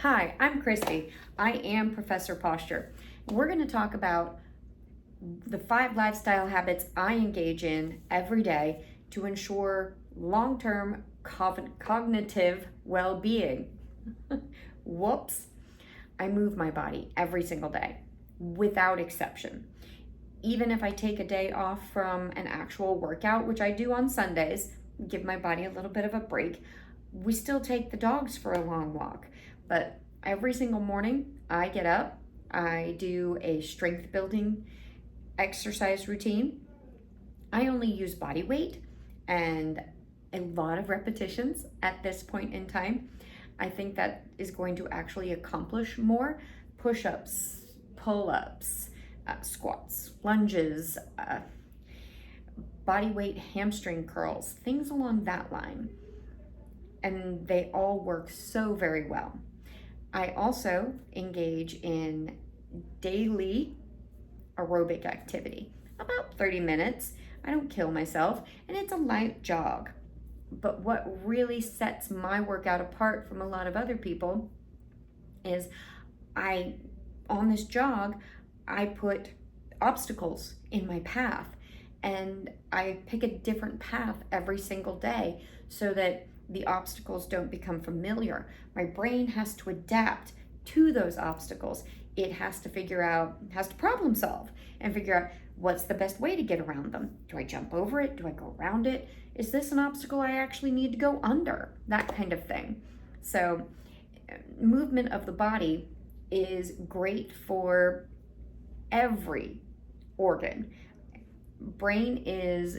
Hi, I'm Christy. I am Professor Posture. We're going to talk about the 5 lifestyle habits I engage in every day to ensure long-term cognitive well-being. Whoops. I move my body every single day, without exception. Even if I take a day off from an actual workout, which I do on Sundays, give my body a little bit of a break, we still take the dogs for a long walk. But every single morning, I get up, I do a strength building exercise routine. I only use body weight and a lot of repetitions at this point in time. I think that is going to actually accomplish more push ups, pull ups, squats, lunges, body weight hamstring curls, things along that line. And they all work so very well. I also engage in daily aerobic activity, about 30 minutes. I don't kill myself, and it's a light jog. But what really sets my workout apart from a lot of other people is on this jog, I put obstacles in my path, and I pick a different path every single day so that the obstacles don't become familiar. My brain has to adapt to those obstacles. It has to problem solve and figure out what's the best way to get around them. Do I jump over it? Do I go around it? Is this an obstacle I actually need to go under? That kind of thing. So, movement of the body is great for every organ. Brain is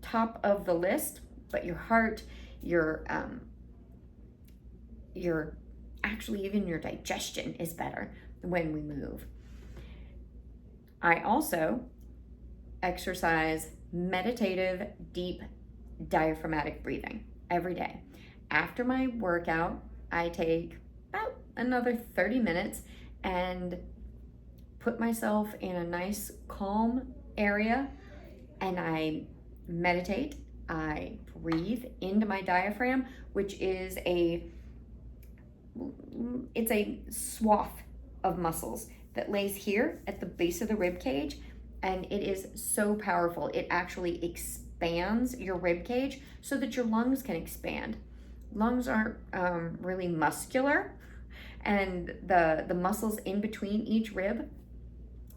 top of the list, but your heart, your actually even your digestion is better when we move. I also exercise meditative deep diaphragmatic breathing every day. After my workout, I take about another 30 minutes and put myself in a nice calm area and I meditate. I breathe into my diaphragm, which is it's a swath of muscles that lays here at the base of the rib cage, and it is so powerful. It actually expands your rib cage so that your lungs can expand. Lungs aren't really muscular, and the muscles in between each rib,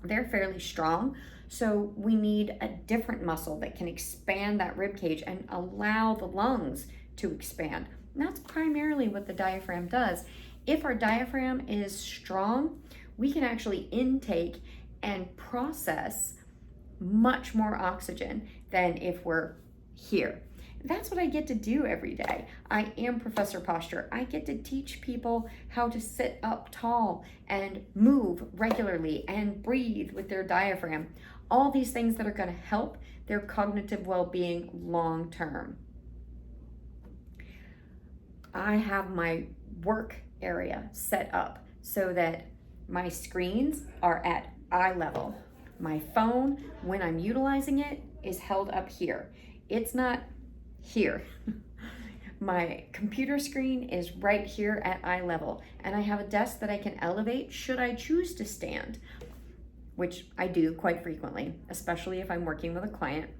they're fairly strong. So we need a different muscle that can expand that rib cage and allow the lungs to expand. And that's primarily what the diaphragm does. If our diaphragm is strong, we can actually intake and process much more oxygen than if we're here. That's what I get to do every day. I am Professor Posture. I get to teach people how to sit up tall and move regularly and breathe with their diaphragm. All these things that are going to help their cognitive well-being long term. I have my work area set up so that my screens are at eye level. My phone, when I'm utilizing it, is held up here. It's not here. My computer screen is right here at eye level, and I have a desk that I can elevate should I choose to stand, which I do quite frequently, especially if I'm working with a client.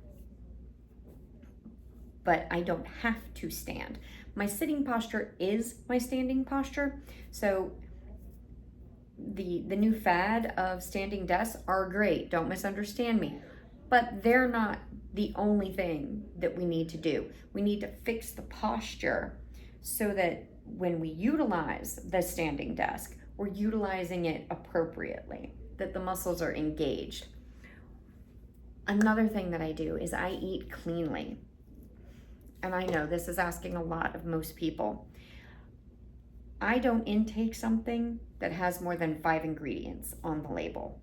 But I don't have to stand. My sitting posture is my standing posture. So the new fad of standing desks are great, don't misunderstand me, but they're not the only thing that we need to do. We need to fix the posture so that when we utilize the standing desk, we're utilizing it appropriately, that the muscles are engaged. Another thing that I do is I eat cleanly. And I know this is asking a lot of most people. I don't intake something that has more than 5 ingredients on the label.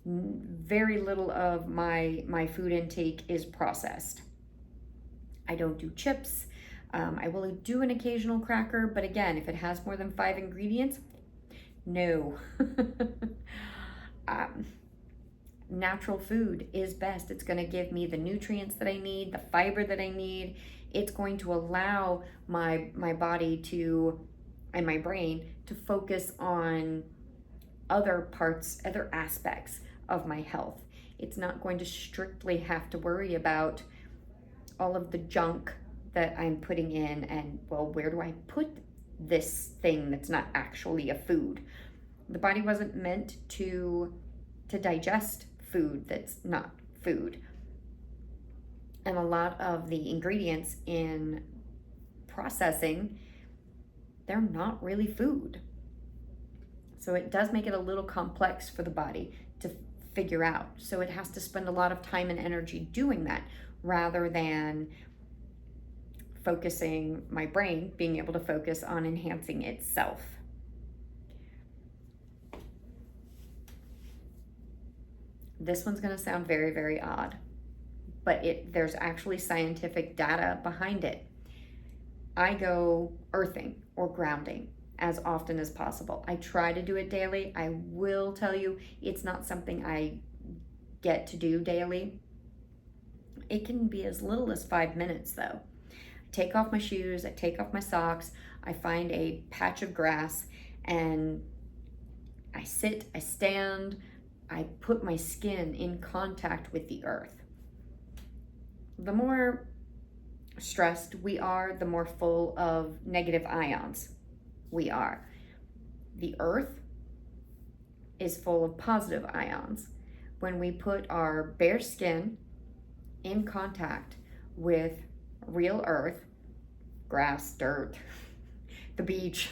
Very little of my food intake is processed. I don't do chips. I will do an occasional cracker, but again, if it has more than 5 ingredients, no. Natural food is best. It's going to give me the nutrients that I need, the fiber that I need. It's going to allow my body to and my brain to focus on other parts, other aspects of my health. It's not going to strictly have to worry about all of the junk that I'm putting in and, well, where do I put this thing that's not actually a food? The body wasn't meant to digest food that's not food. And a lot of the ingredients in processing, they're not really food. So it does make it a little complex for the body to figure out. So it has to spend a lot of time and energy doing that rather than focusing my brain, being able to focus on enhancing itself. This one's going to sound very, very odd, but there's actually scientific data behind it. I go earthing or grounding as often as possible. I try to do it daily. I will tell you, it's not something I get to do daily. It can be as little as 5 minutes though. I take off my shoes, I take off my socks, I find a patch of grass, and I sit, I stand, I put my skin in contact with the earth. The more stressed we are, the more full of negative ions we are. The earth is full of positive ions. When we put our bare skin in contact with real earth, grass, dirt, the beach,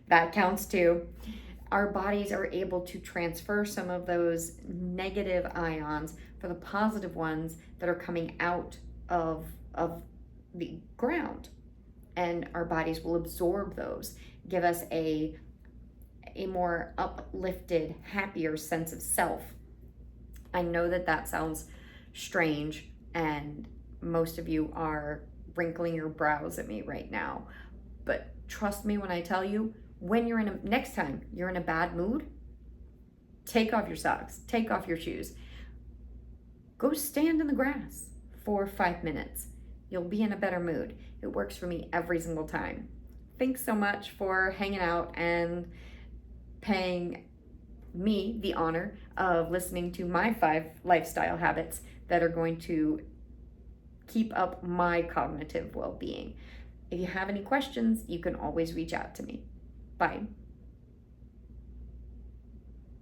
that counts too, our bodies are able to transfer some of those negative ions for the positive ones that are coming out of the ground. And our bodies will absorb those, give us a more uplifted, happier sense of self. I know that sounds strange, and most of you are wrinkling your brows at me right now. But trust me when I tell you, when next time you're in a bad mood, take off your socks, take off your shoes, go stand in the grass for 5 minutes. You'll be in a better mood. It works for me every single time. Thanks so much for hanging out and paying me the honor of listening to my 5 lifestyle habits that are going to keep up my cognitive well-being. If you have any questions, you can always reach out to me. Bye.